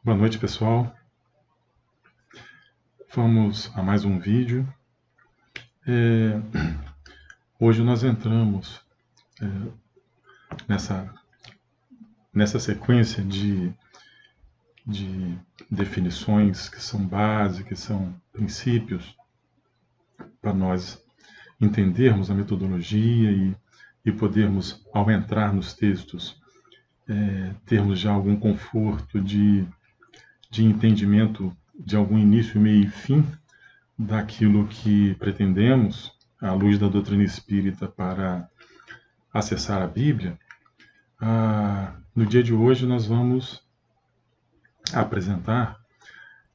Boa noite, pessoal. Vamos a mais um vídeo. Hoje nós entramos nessa sequência de definições que são básicas, que são princípios para nós entendermos a metodologia e podermos, ao entrar nos textos, termos já algum conforto de entendimento de algum início, meio e fim daquilo que pretendemos, à luz da doutrina espírita, para acessar a Bíblia. No dia de hoje nós vamos apresentar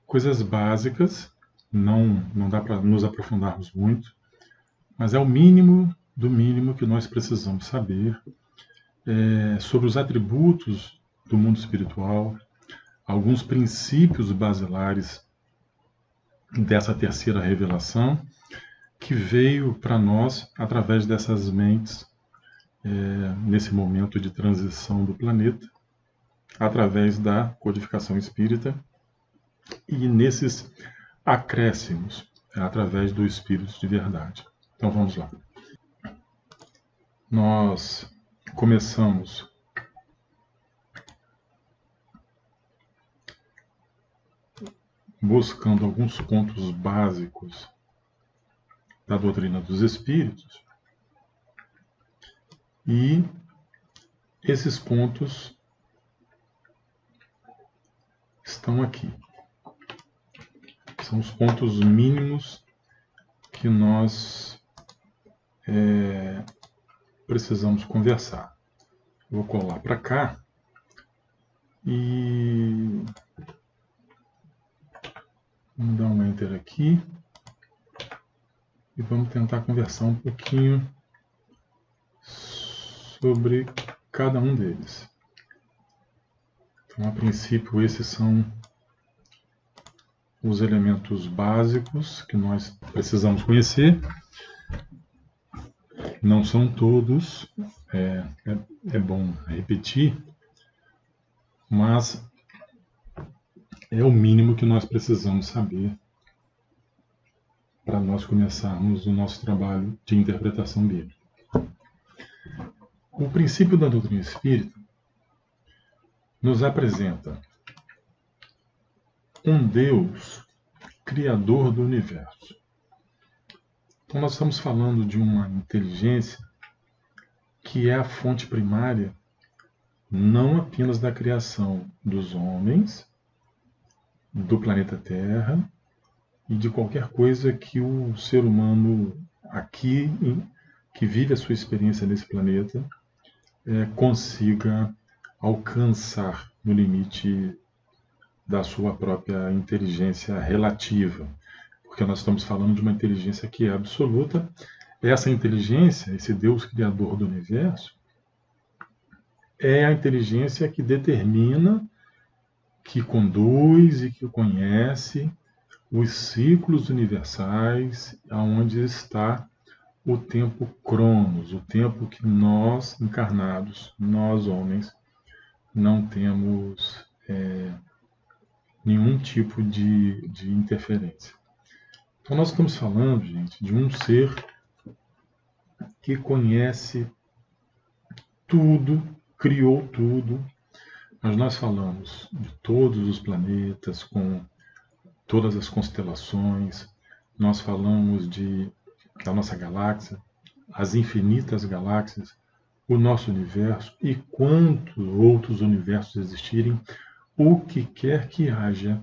coisas básicas, não dá para nos aprofundarmos muito, mas é o mínimo do mínimo que nós precisamos saber sobre os atributos do mundo espiritual, alguns princípios basilares dessa terceira revelação que veio para nós através dessas mentes nesse momento de transição do planeta, através da codificação espírita e nesses acréscimos através do Espírito de Verdade. Então vamos lá. Nós começamos buscando alguns pontos básicos da doutrina dos Espíritos, e esses pontos estão aqui. São os pontos mínimos que nós precisamos conversar. Vou colar para cá e vamos dar um enter aqui e vamos tentar conversar um pouquinho sobre cada um deles. Então, a princípio, esses são os elementos básicos que nós precisamos conhecer. Não são todos, é bom repetir, mas é o mínimo que nós precisamos saber para nós começarmos o nosso trabalho de interpretação bíblica. O princípio da doutrina espírita nos apresenta um Deus criador do universo. Então nós estamos falando de uma inteligência que é a fonte primária não apenas da criação dos homens, do planeta Terra e de qualquer coisa que o ser humano aqui, que vive a sua experiência nesse planeta, consiga alcançar no limite da sua própria inteligência relativa. Porque nós estamos falando de uma inteligência que é absoluta. Essa inteligência, esse Deus criador do universo, é a inteligência que determina, que conduz e que conhece os ciclos universais, aonde está o tempo cronos, o tempo que nós encarnados, nós homens, não temos nenhum tipo de interferência. Então nós estamos falando, gente, de um ser que conhece tudo, criou tudo, mas nós falamos de todos os planetas, com todas as constelações, nós falamos da nossa galáxia, as infinitas galáxias, o nosso universo e quantos outros universos existirem, o que quer que haja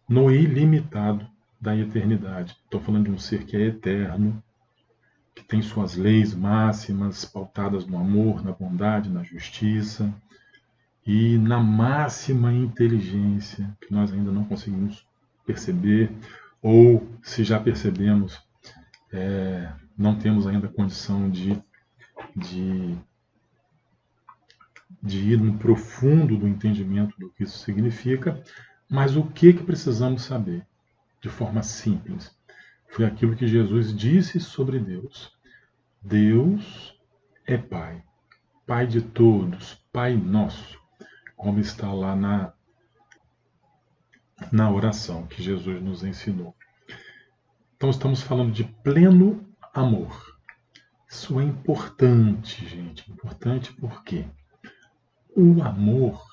no ilimitado da eternidade. Estou falando de um ser que é eterno, que tem suas leis máximas pautadas no amor, na bondade, na justiça e na máxima inteligência que nós ainda não conseguimos perceber, ou se já percebemos, não temos ainda condição de ir no profundo do entendimento do que isso significa, mas o que precisamos saber? De forma simples. Foi aquilo que Jesus disse sobre Deus. Deus é Pai. Pai de todos. Pai nosso. Como está lá na oração que Jesus nos ensinou. Então estamos falando de pleno amor. Isso é importante, gente. Importante porque o amor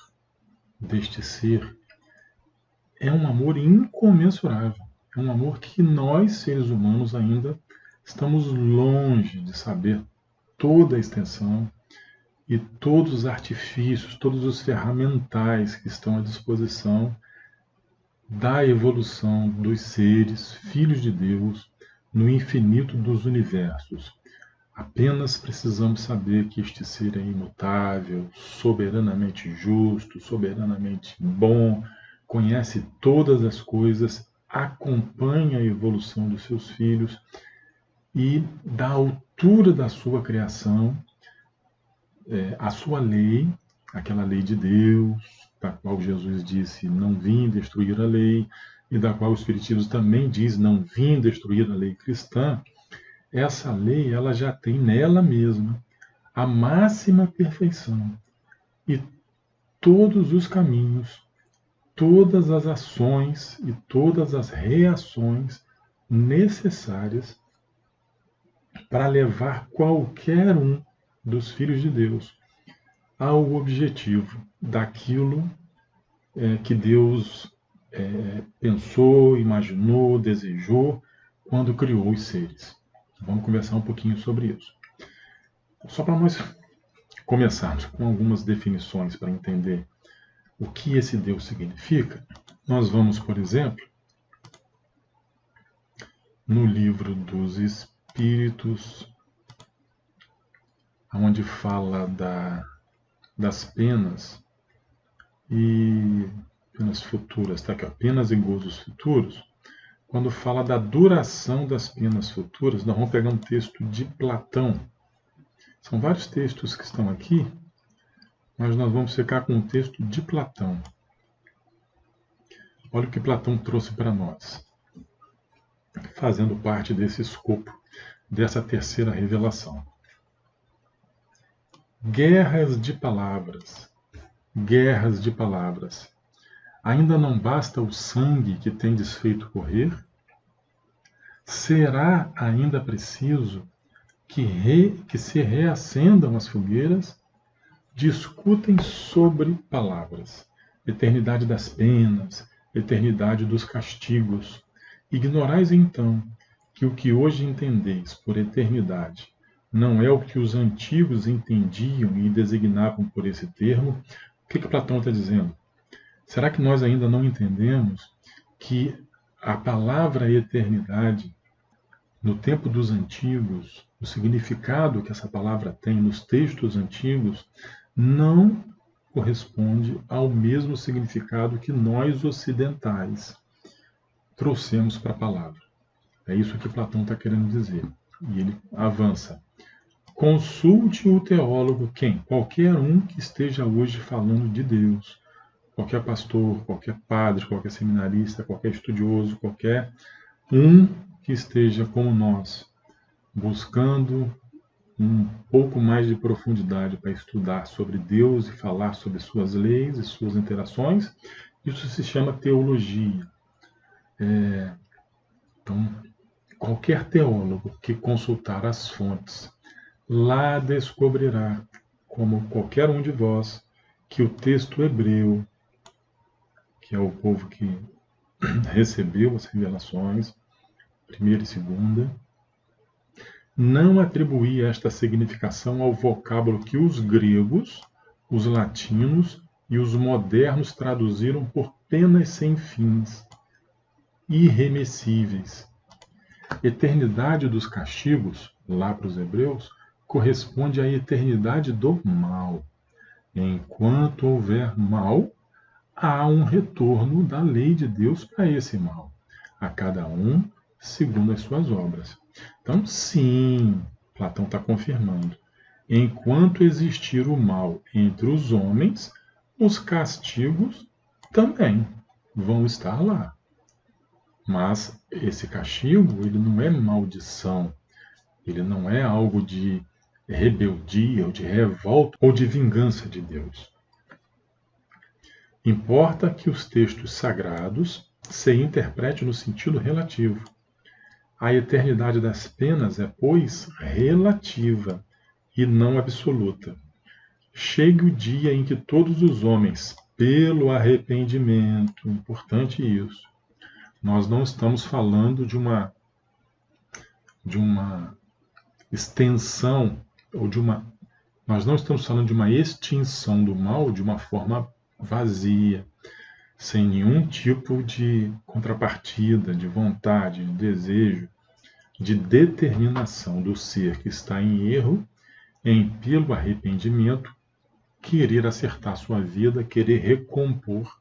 deste ser é um amor incomensurável. É um amor que nós, seres humanos, ainda estamos longe de saber toda a extensão e todos os artifícios, todos os ferramentais que estão à disposição da evolução dos seres, filhos de Deus, no infinito dos universos. Apenas precisamos saber que este ser é imutável, soberanamente justo, soberanamente bom, conhece todas as coisas, acompanha a evolução dos seus filhos e, da altura da sua criação, a sua lei, aquela lei de Deus, da qual Jesus disse, não vim destruir a lei, e da qual o Espiritismo também diz, não vim destruir a lei cristã, essa lei ela já tem nela mesma a máxima perfeição e todos os caminhos, todas as ações e todas as reações necessárias para levar qualquer um dos filhos de Deus ao objetivo daquilo que Deus pensou, imaginou, desejou quando criou os seres. Vamos conversar um pouquinho sobre isso. Só para nós começarmos com algumas definições para entender o que esse Deus significa, nós vamos, por exemplo, no livro dos Espíritos, onde fala das penas e penas futuras, tá aqui, ó, penas e gozos futuros. Quando fala da duração das penas futuras, nós vamos pegar um texto de Platão. São vários textos que estão aqui, mas nós vamos ficar com um texto de Platão. Olha o que Platão trouxe para nós, fazendo parte desse escopo, dessa terceira revelação. Guerras de palavras. Guerras de palavras. Ainda não basta o sangue que tendes feito correr? Será ainda preciso que se reacendam as fogueiras? Discutem sobre palavras, eternidade das penas, eternidade dos castigos. Ignorais então que o que hoje entendeis por eternidade não é o que os antigos entendiam e designavam por esse termo. O que Platão está dizendo? Será que nós ainda não entendemos que a palavra eternidade, no tempo dos antigos, o significado que essa palavra tem nos textos antigos, não corresponde ao mesmo significado que nós ocidentais trouxemos para a palavra? É isso que Platão está querendo dizer. E ele avança. Consulte o teólogo, quem? Qualquer um que esteja hoje falando de Deus. Qualquer pastor, qualquer padre, qualquer seminarista, qualquer estudioso, qualquer um que esteja como nós, buscando um pouco mais de profundidade para estudar sobre Deus e falar sobre suas leis e suas interações, isso se chama teologia. Então, qualquer teólogo que consultar as fontes, lá descobrirá, como qualquer um de vós, que o texto hebreu, que é o povo que recebeu as revelações, primeira e segunda, não atribuía esta significação ao vocábulo que os gregos, os latinos e os modernos traduziram por penas sem fins, irremessíveis. Eternidade dos castigos, lá para os hebreus, corresponde à eternidade do mal. Enquanto houver mal, há um retorno da lei de Deus para esse mal, a cada um segundo as suas obras. Então, sim, Platão está confirmando. Enquanto existir o mal entre os homens, os castigos também vão estar lá. Mas esse castigo, ele não é maldição, ele não é algo de rebeldia, ou de revolta, ou de vingança de Deus. Importa que os textos sagrados se interpretem no sentido relativo. A eternidade das penas é, pois, relativa e não absoluta. Chegue o dia em que todos os homens, pelo arrependimento, importante isso, nós não estamos falando de uma extensão ou nós não estamos falando de uma extinção do mal de uma forma vazia, sem nenhum tipo de contrapartida, de vontade, de desejo, de determinação do ser que está em erro, em pelo arrependimento, querer acertar sua vida, querer recompor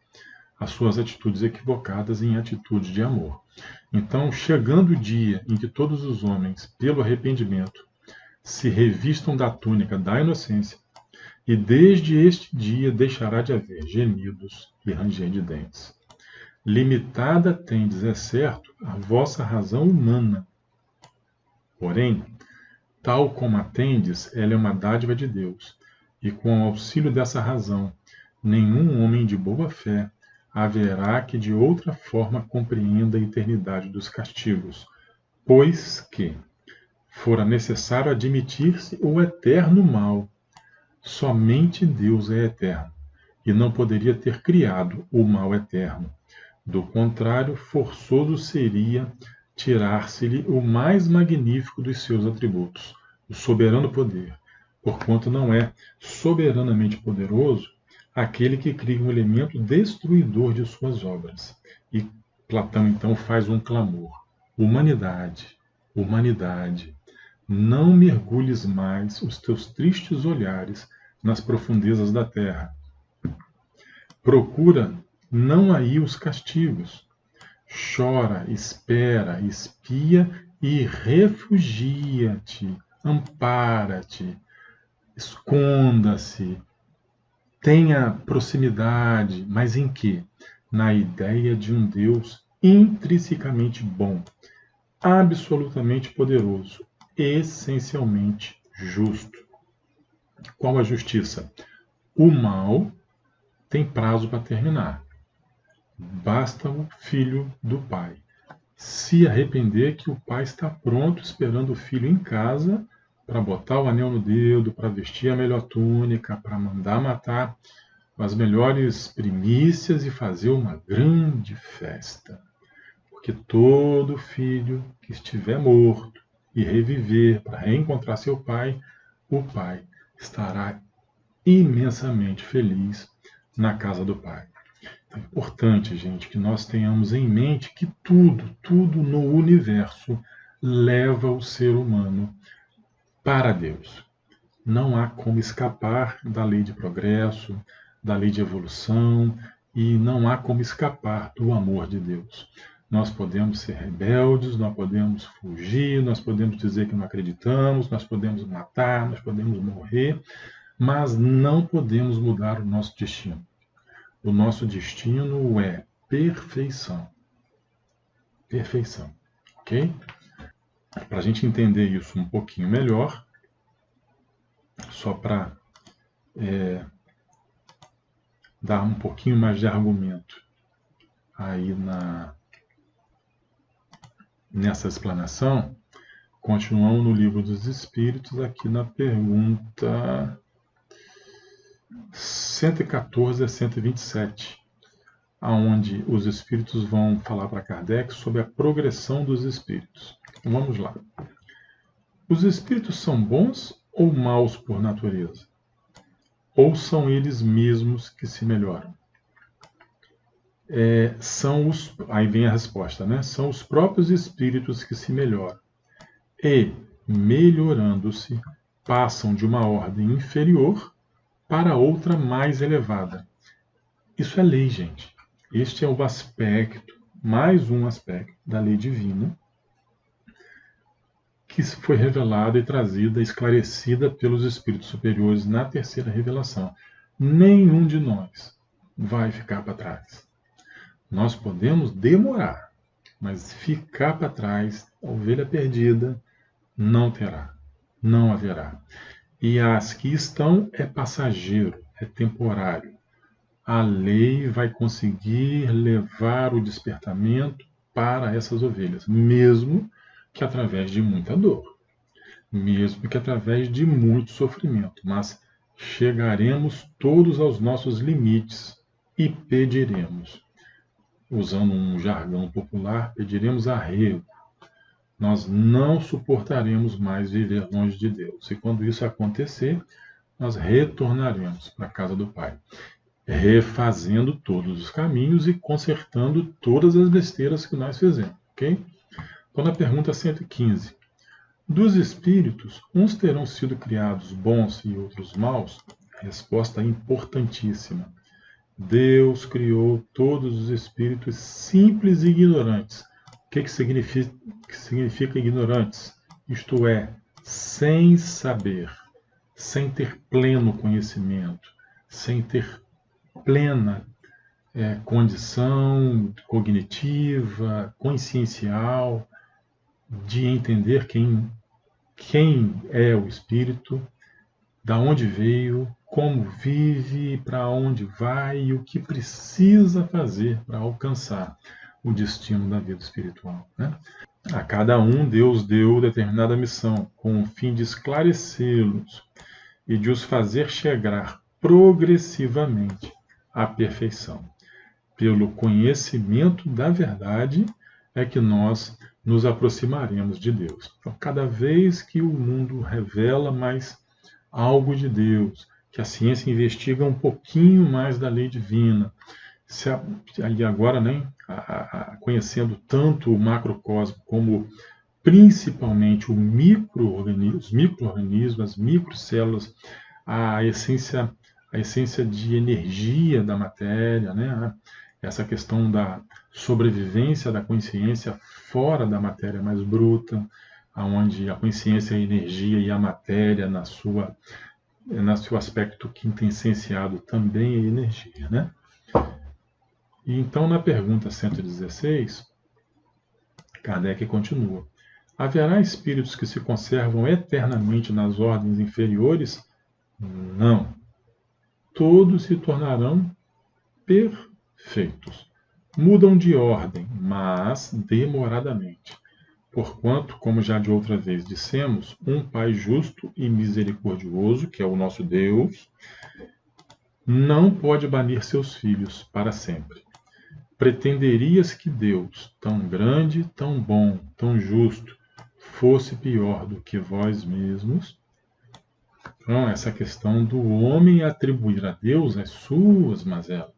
as suas atitudes equivocadas em atitudes de amor. Então, chegando o dia em que todos os homens, pelo arrependimento, se revistam da túnica da inocência, e desde este dia deixará de haver gemidos e ranger de dentes. Limitada tendes, é certo, a vossa razão humana. Porém, tal como a tendes, ela é uma dádiva de Deus, e com o auxílio dessa razão, nenhum homem de boa fé haverá que de outra forma compreenda a eternidade dos castigos, pois que fora necessário admitir-se o eterno mal. Somente Deus é eterno, e não poderia ter criado o mal eterno. Do contrário, forçoso seria tirar-se-lhe o mais magnífico dos seus atributos, o soberano poder, porquanto não é soberanamente poderoso aquele que cria um elemento destruidor de suas obras. E Platão então faz um clamor: humanidade, humanidade, não mergulhes mais os teus tristes olhares nas profundezas da terra. Procura não aí os castigos. Chora, espera, espia e refugia-te, ampara-te, esconda-se, tenha proximidade, mas em que? Na ideia de um Deus intrinsecamente bom, absolutamente poderoso, essencialmente justo. Qual a justiça? O mal tem prazo para terminar. Basta o filho do pai se arrepender, que o pai está pronto esperando o filho em casa para botar o anel no dedo, para vestir a melhor túnica, para mandar matar as melhores primícias e fazer uma grande festa. Porque todo filho que estiver morto e reviver para reencontrar seu pai, o pai estará imensamente feliz na casa do pai. É importante, gente, que nós tenhamos em mente que tudo no universo leva o ser humano para Deus. Não há como escapar da lei de progresso, da lei de evolução, e não há como escapar do amor de Deus. Nós podemos ser rebeldes, nós podemos fugir, nós podemos dizer que não acreditamos, nós podemos matar, nós podemos morrer, mas não podemos mudar o nosso destino. O nosso destino é perfeição. Perfeição. Ok? Para a gente entender isso um pouquinho melhor, só para dar um pouquinho mais de argumento aí nessa explanação, continuamos no Livro dos Espíritos, aqui na pergunta 114 a 127, onde os espíritos vão falar para Kardec sobre a progressão dos espíritos. Então, vamos lá. Os espíritos são bons ou maus por natureza? Ou são eles mesmos que se melhoram? Aí vem a resposta, né? São os próprios espíritos que se melhoram. E, melhorando-se, passam de uma ordem inferior para outra mais elevada. Isso é lei, gente. Este é o aspecto, mais um aspecto da lei divina, que foi revelada e trazida, esclarecida pelos espíritos superiores na terceira revelação. Nenhum de nós vai ficar para trás. Nós podemos demorar, mas ficar para trás, a ovelha perdida, não terá, não haverá. E as que estão é passageiro, é temporário. a lei vai conseguir levar o despertamento para essas ovelhas, mesmo que através de muita dor, mesmo que através de muito sofrimento, mas chegaremos todos aos nossos limites e pediremos. Usando um jargão popular, pediremos arrego. Nós não suportaremos mais viver longe de Deus. E quando isso acontecer, nós retornaremos para a casa do Pai, refazendo todos os caminhos e consertando todas as besteiras que nós fizemos. Ok? Então, na pergunta 115, dos espíritos, uns terão sido criados bons e outros maus? Resposta importantíssima. Deus criou todos os espíritos simples e ignorantes. O que significa ignorantes? Isto é, sem saber, sem ter pleno conhecimento, sem ter plena condição cognitiva, consciencial, de entender quem é o espírito, da onde veio, como vive, para onde vai e o que precisa fazer para alcançar o destino da vida espiritual. Né? A cada um Deus deu determinada missão, com o fim de esclarecê-los e de os fazer chegar progressivamente à perfeição. Pelo conhecimento da verdade é que nós nos aproximaremos de Deus. Então, cada vez que o mundo revela mais algo de Deus, que a ciência investiga um pouquinho mais da lei divina, e agora, né, conhecendo tanto o macrocosmo como principalmente os micro-organismos, as microcélulas, a essência de energia da matéria, né, essa questão da sobrevivência da consciência fora da matéria mais bruta, onde a consciência é a energia e a matéria, no seu aspecto quintessenciado, também é energia. Né? E então, na pergunta 116, Kardec continua. Haverá espíritos que se conservam eternamente nas ordens inferiores? Não. Todos se tornarão perfeitos. Mudam de ordem, mas demoradamente. Porquanto, como já de outra vez dissemos, um Pai justo e misericordioso, que é o nosso Deus, não pode banir seus filhos para sempre. Pretenderias que Deus, tão grande, tão bom, tão justo, fosse pior do que vós mesmos? Então, essa questão do homem atribuir a Deus as suas mazelas,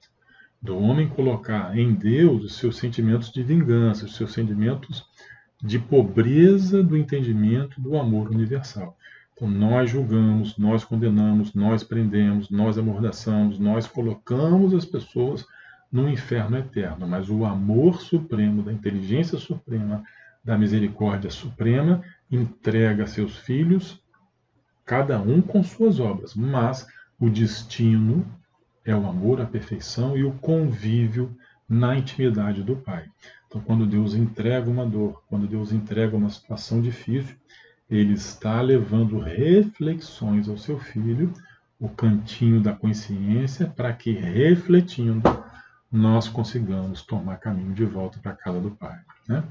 do homem colocar em Deus os seus sentimentos de vingança, os seus sentimentos de pobreza do entendimento do amor universal. Então, nós julgamos, nós condenamos, nós prendemos, nós amordaçamos, nós colocamos as pessoas no inferno eterno, mas o amor supremo, da inteligência suprema, da misericórdia suprema, entrega seus filhos, cada um com suas obras, mas o destino é o amor, a perfeição e o convívio na intimidade do Pai. Então, quando Deus entrega uma dor, quando Deus entrega uma situação difícil, Ele está levando reflexões ao seu filho, o cantinho da consciência, para que, refletindo, nós consigamos tomar caminho de volta para a casa do Pai. Né?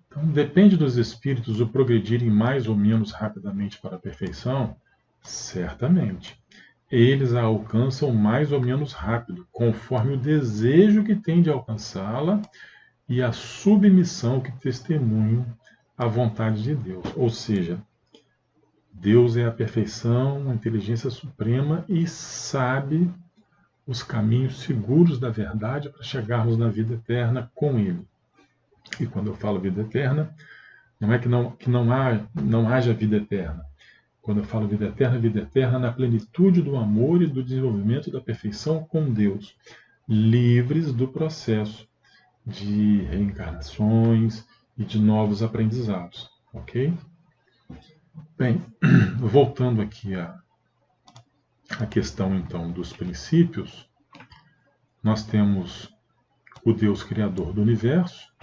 Então, depende dos espíritos o progredirem mais ou menos rapidamente para a perfeição? Certamente. Eles a alcançam mais ou menos rápido, conforme o desejo que têm de alcançá-la e a submissão que testemunham à vontade de Deus. Ou seja, Deus é a perfeição, a inteligência suprema e sabe os caminhos seguros da verdade para chegarmos na vida eterna com Ele. E quando eu falo vida eterna, não é que não haja vida eterna. Quando eu falo vida eterna na plenitude do amor e do desenvolvimento da perfeição com Deus, livres do processo de reencarnações e de novos aprendizados. Ok? Bem, voltando aqui à questão então dos princípios, nós temos o Deus Criador do Universo,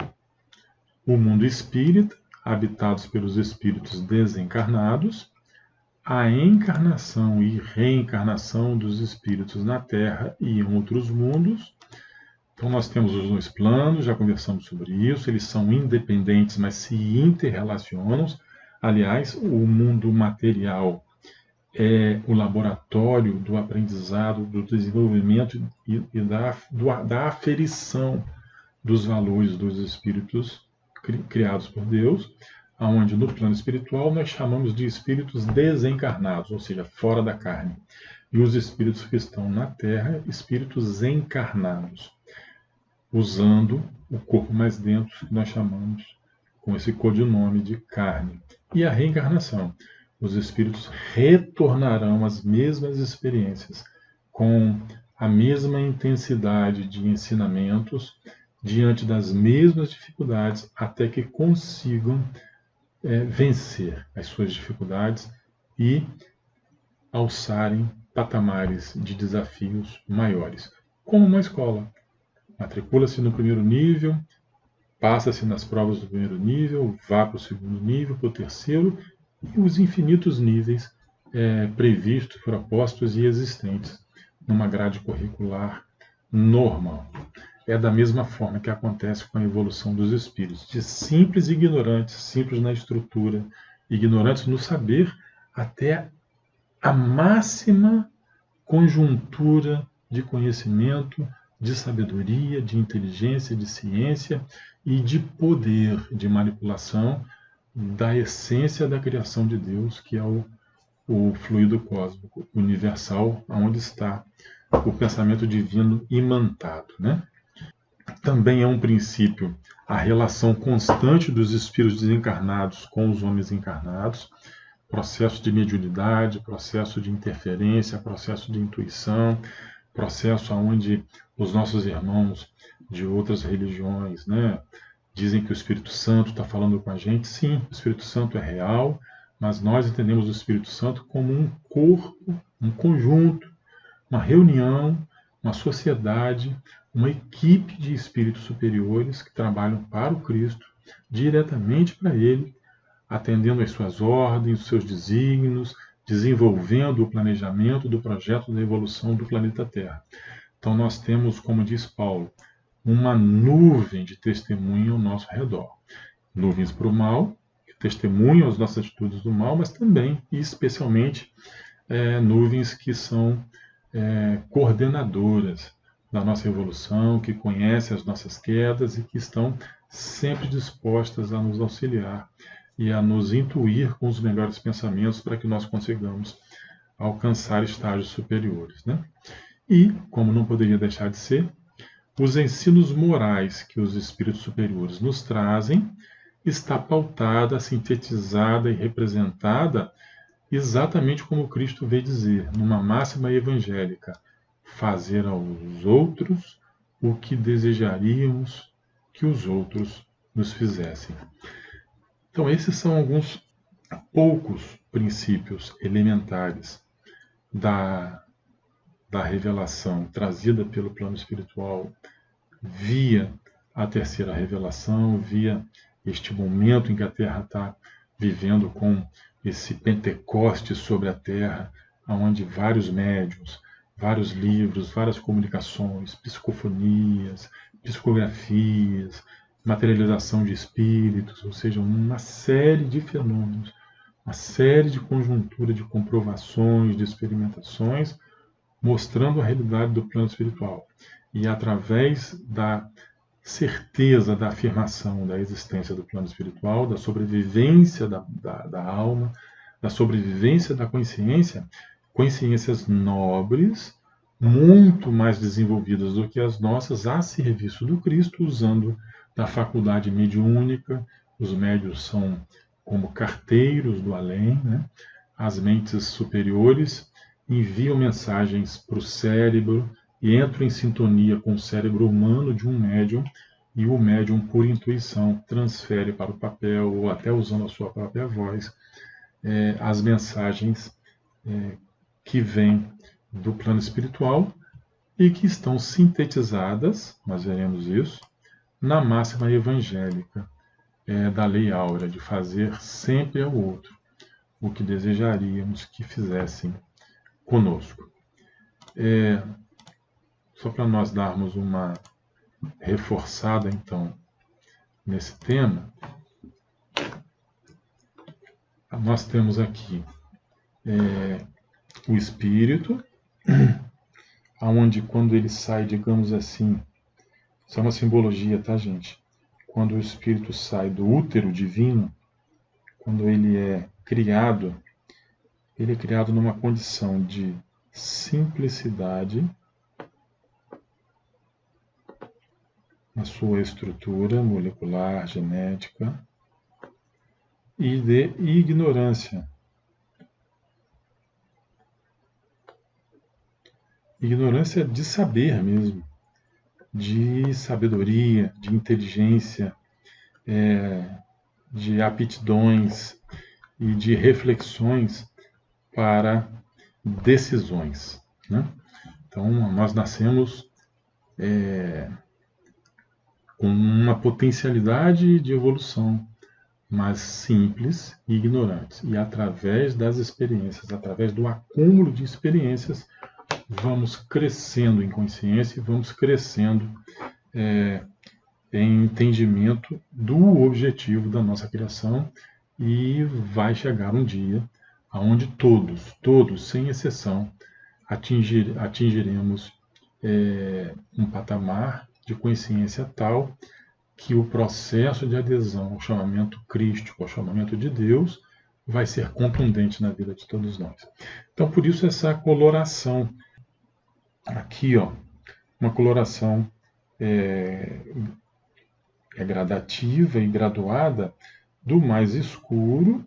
o mundo espírita, habitados pelos espíritos desencarnados, a encarnação e reencarnação dos espíritos na Terra e em outros mundos. Então nós temos os dois planos, já conversamos sobre isso, eles são independentes, mas se interrelacionam. Aliás, o mundo material é o laboratório do aprendizado, do desenvolvimento e da aferição dos valores dos espíritos criados por Deus, onde no plano espiritual nós chamamos de espíritos desencarnados, ou seja, fora da carne. E os espíritos que estão na Terra, espíritos encarnados, usando o corpo mais denso que nós chamamos com esse codinome de carne. E a reencarnação. Os espíritos retornarão às mesmas experiências, com a mesma intensidade de ensinamentos, diante das mesmas dificuldades, até que consigam vencer as suas dificuldades e alçarem patamares de desafios maiores. Como uma escola. Matricula-se no primeiro nível, passa-se nas provas do primeiro nível, vá para o segundo nível, para o terceiro, e os infinitos níveis previstos, propostos e existentes numa grade curricular normal. É da mesma forma que acontece com a evolução dos espíritos, de simples ignorantes, simples na estrutura, ignorantes no saber, até a máxima conjuntura de conhecimento, de sabedoria, de inteligência, de ciência e de poder de manipulação da essência da criação de Deus, que é o fluido cósmico universal, onde está o pensamento divino imantado, né? Também é um princípio a relação constante dos espíritos desencarnados com os homens encarnados, processo de mediunidade, processo de interferência, processo de intuição, processo onde os nossos irmãos de outras religiões, né, dizem que o Espírito Santo está falando com a gente. Sim, o Espírito Santo é real, mas nós entendemos o Espírito Santo como um corpo, um conjunto, uma reunião, uma sociedade, uma equipe de espíritos superiores que trabalham para o Cristo, diretamente para Ele, atendendo às suas ordens, os seus desígnios, desenvolvendo o planejamento do projeto da evolução do planeta Terra. Então nós temos, como diz Paulo, uma nuvem de testemunha ao nosso redor. Nuvens para o mal, que testemunham as nossas atitudes do mal, mas também, e especialmente, nuvens que são coordenadoras da nossa evolução, que conhecem as nossas quedas e que estão sempre dispostas a nos auxiliar e a nos intuir com os melhores pensamentos para que nós consigamos alcançar estágios superiores, né? E, como não poderia deixar de ser, os ensinos morais que os espíritos superiores nos trazem está pautada, sintetizada e representada exatamente como Cristo veio dizer, numa máxima evangélica: fazer aos outros o que desejaríamos que os outros nos fizessem. Então, esses são alguns poucos princípios elementares da revelação trazida pelo plano espiritual via a terceira revelação, via este momento em que a Terra está vivendo com esse Pentecoste sobre a Terra, onde vários médiuns, vários livros, várias comunicações, psicofonias, psicografias, materialização de espíritos, ou seja, uma série de fenômenos, uma série de conjuntura de comprovações, de experimentações, mostrando a realidade do plano espiritual. E através da certeza da afirmação da existência do plano espiritual, da sobrevivência da alma, da sobrevivência da consciência, consciências nobres, muito mais desenvolvidas do que as nossas, a serviço do Cristo, usando da faculdade mediúnica. Os médiuns são como carteiros do além, né? As mentes superiores enviam mensagens para o cérebro e entram em sintonia com o cérebro humano de um médium, e o médium, por intuição, transfere para o papel, ou até usando a sua própria voz, as mensagens que vêm do plano espiritual e que estão sintetizadas, nós veremos isso, na máxima evangélica da lei áurea, de fazer sempre ao outro o que desejaríamos que fizessem conosco. Só para nós darmos uma reforçada, então, nesse tema, nós temos aqui o espírito, aonde quando ele sai, digamos assim, isso é uma simbologia, tá, gente? Quando o espírito sai do útero divino, quando ele é criado numa condição de simplicidade na sua estrutura molecular, genética, e de ignorância. Ignorância de saber mesmo, de sabedoria, de inteligência, de aptidões e de reflexões para decisões, né? Então, nós nascemos com uma potencialidade de evolução, mas simples e ignorantes. E através das experiências, através do acúmulo de experiências, vamos crescendo em consciência e vamos crescendo em entendimento do objetivo da nossa criação, e vai chegar um dia onde todos, sem exceção, atingiremos um patamar de consciência tal que o processo de adesão ao chamamento crístico, ao chamamento de Deus, vai ser contundente na vida de todos nós. Então, por isso, essa coloração aqui, uma coloração gradativa e graduada do mais escuro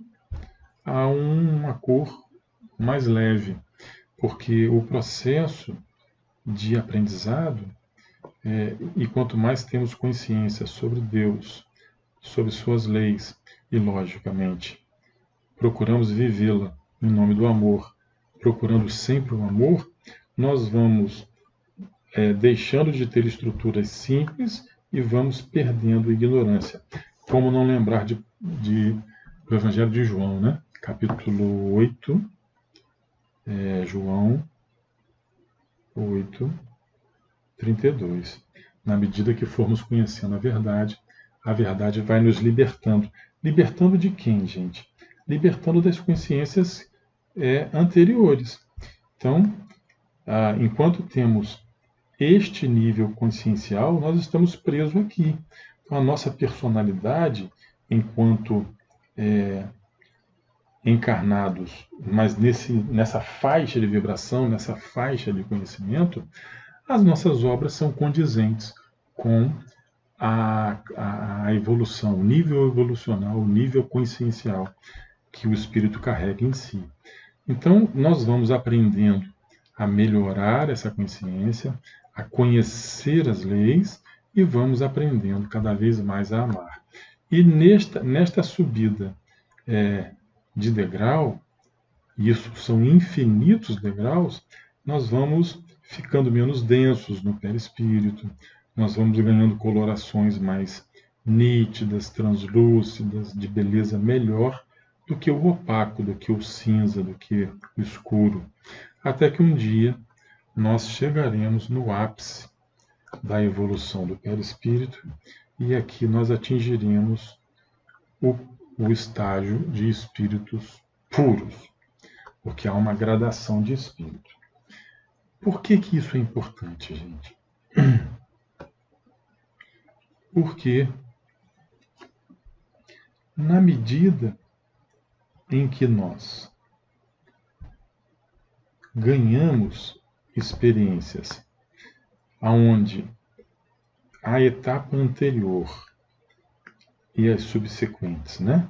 a uma cor mais leve, porque o processo de aprendizado, e quanto mais temos consciência sobre Deus, sobre suas leis, e logicamente procuramos vivê-la em nome do amor, procurando sempre o amor, nós vamos deixando de ter estruturas simples e vamos perdendo a ignorância. Como não lembrar do Evangelho de João, né? Capítulo 8, João 8, 32. Na medida que formos conhecendo a verdade vai nos libertando. Libertando de quem, gente? Libertando das consciências anteriores. Então, enquanto temos este nível consciencial, nós estamos presos aqui. Então, a nossa personalidade, enquanto encarnados, mas nessa faixa de vibração, nessa faixa de conhecimento, as nossas obras são condizentes com a evolução, o nível evolucional, o nível consciencial que o espírito carrega em si. Então, nós vamos aprendendo a melhorar essa consciência, a conhecer as leis, e vamos aprendendo cada vez mais a amar. E nesta subida de degrau, e isso são infinitos degraus, nós vamos ficando menos densos no perispírito, nós vamos ganhando colorações mais nítidas, translúcidas, de beleza melhor do que o opaco, do que o cinza, do que o escuro. Até que um dia nós chegaremos no ápice da evolução do perispírito, e aqui nós atingiremos o estágio de espíritos puros, porque há uma gradação de espírito. Por que isso é importante, gente? Porque na medida em que nós ganhamos experiências onde a etapa anterior e as subsequentes, né,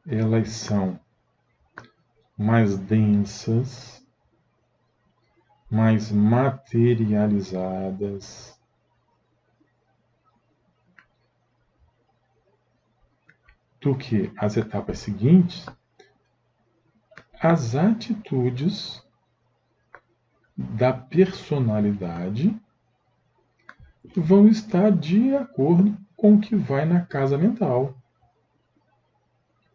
elas são mais densas, mais materializadas, do que as etapas seguintes, as atitudes da personalidade vão estar de acordo com o que vai na casa mental.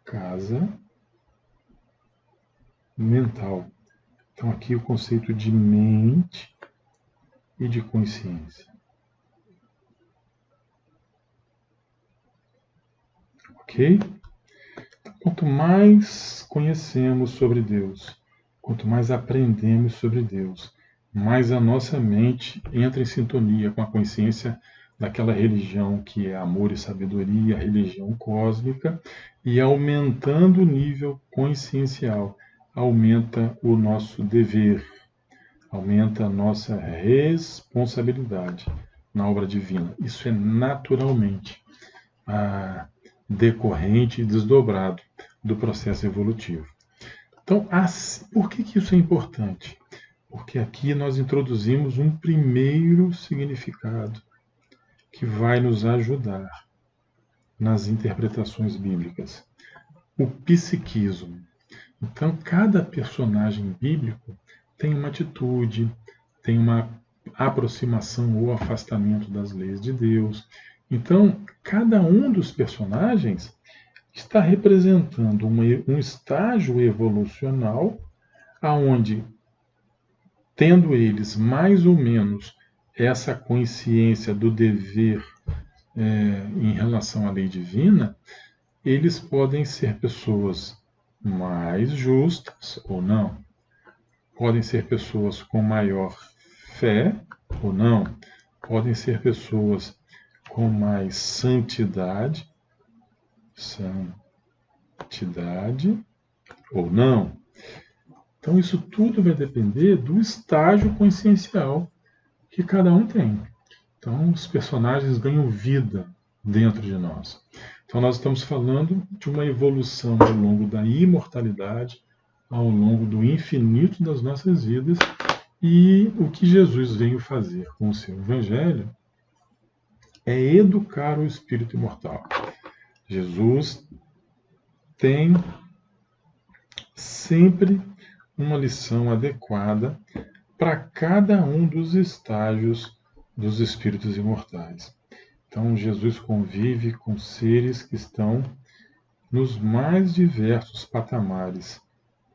Casa mental. Então aqui o conceito de mente e de consciência. Ok? Quanto mais conhecemos sobre Deus, quanto mais aprendemos sobre Deus, mais a nossa mente entra em sintonia com a consciência daquela religião que é amor e sabedoria, a religião cósmica, e aumentando o nível consciencial, aumenta o nosso dever, aumenta a nossa responsabilidade na obra divina. Isso é naturalmente decorrente e desdobrado do processo evolutivo. Então, por que isso é importante? Porque aqui nós introduzimos um primeiro significado que vai nos ajudar nas interpretações bíblicas. O psiquismo. Então, cada personagem bíblico tem uma atitude, tem uma aproximação ou afastamento das leis de Deus. Então, cada um dos personagens está representando um estágio evolucional aonde, tendo eles mais ou menos essa consciência do dever em relação à lei divina, eles podem ser pessoas mais justas ou não, podem ser pessoas com maior fé ou não, podem ser pessoas com mais santidade ou não. Então isso tudo vai depender do estágio consciencial que cada um tem. Então os personagens ganham vida dentro de nós. Então nós estamos falando de uma evolução ao longo da imortalidade, ao longo do infinito das nossas vidas, e o que Jesus veio fazer com o seu evangelho é educar o espírito imortal. Jesus tem sempre uma lição adequada para cada um dos estágios dos espíritos imortais. Então, Jesus convive com seres que estão nos mais diversos patamares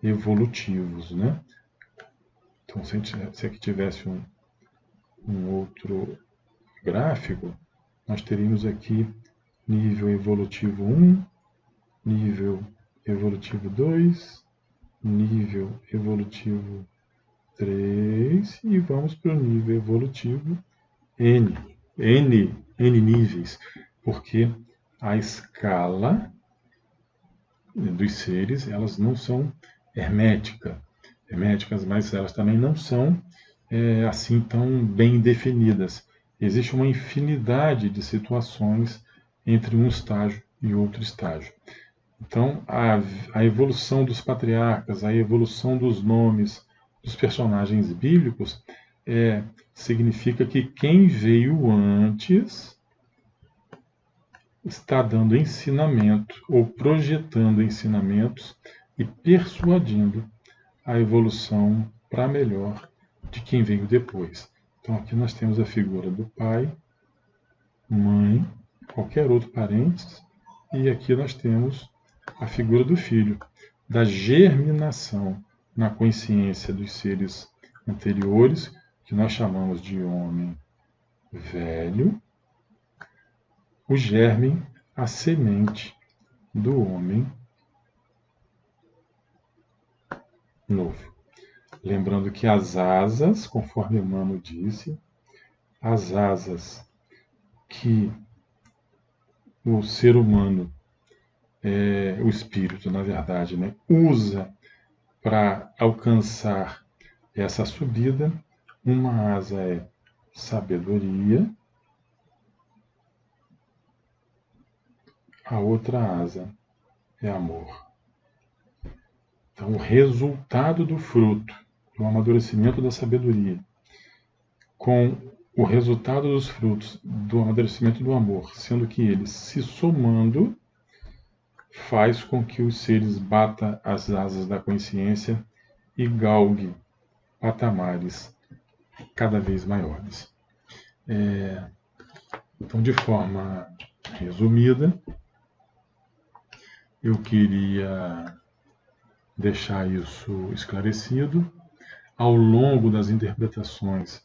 evolutivos, né? Então, se aqui tivesse um outro gráfico, nós teríamos aqui nível evolutivo 1, nível evolutivo 2, nível evolutivo 3 e vamos para o nível evolutivo N níveis, porque a escala dos seres, elas não são herméticas, mas elas também não são assim tão bem definidas. Existe uma infinidade de situações entre um estágio e outro estágio. Então, a evolução dos patriarcas, a evolução dos nomes dos personagens bíblicos significa que quem veio antes está dando ensinamento ou projetando ensinamentos e persuadindo a evolução para melhor de quem veio depois. Então aqui nós temos a figura do pai, mãe, qualquer outro parente, e aqui nós temos a figura do filho, da germinação na consciência dos seres anteriores, que nós chamamos de homem velho, o germe, a semente do homem novo. Lembrando que as asas, conforme Emmanuel disse, as asas que o ser humano, o espírito, na verdade, né, usa para alcançar essa subida, uma asa é sabedoria, a outra asa é amor. Então, o resultado do fruto, do amadurecimento da sabedoria, com o resultado dos frutos do amadurecimento do amor, sendo que eles se somando, faz com que os seres batam as asas da consciência e galguem patamares cada vez maiores. Então, de forma resumida, eu queria deixar isso esclarecido. Ao longo das interpretações,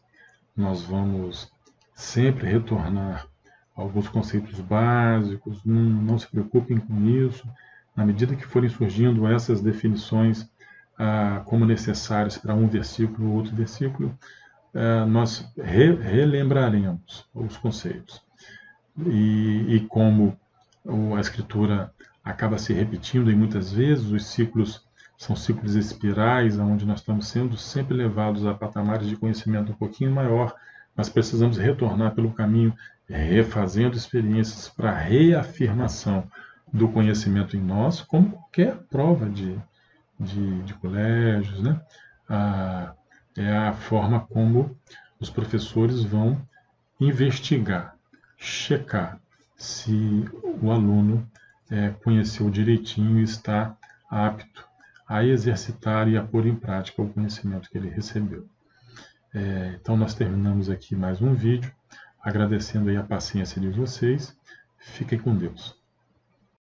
nós vamos sempre retornar a alguns conceitos básicos, não se preocupem com isso. Na medida que forem surgindo essas definições como necessárias para um versículo ou outro versículo, nós relembraremos os conceitos. E como a Escritura acaba se repetindo e muitas vezes os ciclos são ciclos espirais, onde nós estamos sendo sempre levados a patamares de conhecimento um pouquinho maior, mas precisamos retornar pelo caminho, refazendo experiências para reafirmação do conhecimento em nós, como qualquer prova de colégios, né? É a forma como os professores vão investigar, checar se o aluno conheceu direitinho e está apto a exercitar e a pôr em prática o conhecimento que ele recebeu. Então nós terminamos aqui mais um vídeo, agradecendo aí a paciência de vocês. Fiquem com Deus.